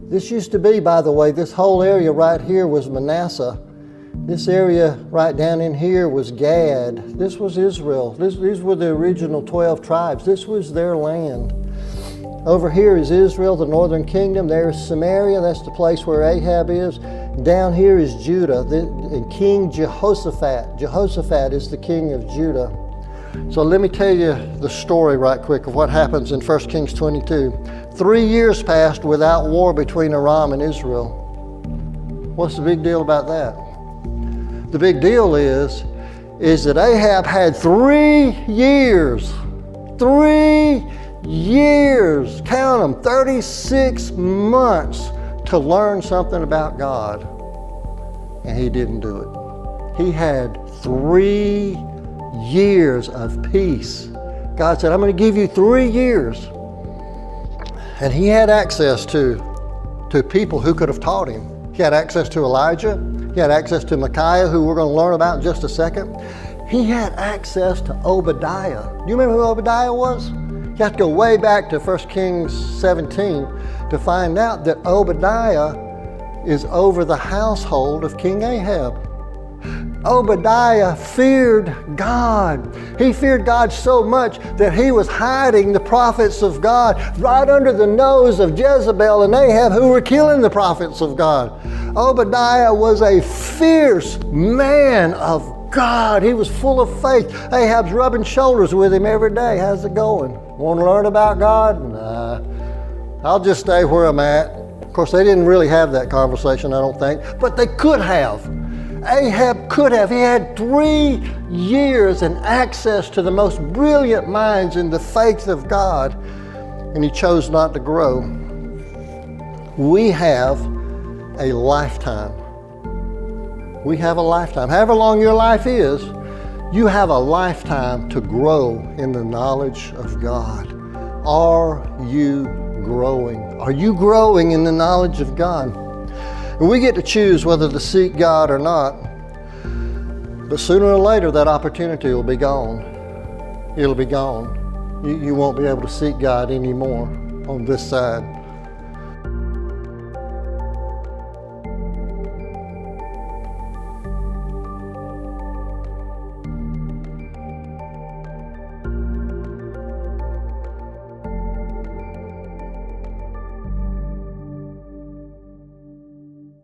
This used to be, by the way, this whole area right here was Manasseh. This area right down in here was Gad. This was Israel. These were the original 12 tribes. This was their land. Over here is Israel, the northern kingdom. There's Samaria. That's the place where Ahab is. Down here is Judah, and King Jehoshaphat. Jehoshaphat is the king of Judah. So let me tell you the story right quick of what happens in 1 Kings 22. 3 years passed without war between Aram and Israel. What's the big deal about that? The big deal is that Ahab had 3 years, 3 years, count them, 36 months to learn something about God. And he didn't do it. He had 3 years of peace. God said, I'm going to give you 3 years. And he had access to people who could have taught him. He had access to Elijah. He had access to Micaiah, who we're going to learn about in just a second. He had access to Obadiah. Do you remember who Obadiah was? You have to go way back to 1 Kings 17 to find out that Obadiah is over the household of King Ahab. Obadiah feared God. He feared God so much that he was hiding the prophets of God right under the nose of Jezebel and Ahab, who were killing the prophets of God. Obadiah was a fierce man of God. He was full of faith. Ahab's rubbing shoulders with him every day. How's it going? Want to learn about God? Nah. I'll just stay where I'm at. Of course, they didn't really have that conversation, I don't think, but they could have. Ahab could have. He had 3 years and access to the most brilliant minds in the faith of God, and he chose not to grow. We have a lifetime. We have a lifetime. However long your life is, you have a lifetime to grow in the knowledge of God. Are you growing? Are you growing in the knowledge of God? And we get to choose whether to seek God or not. But sooner or later, that opportunity will be gone. It'll be gone. You won't be able to seek God anymore on this side.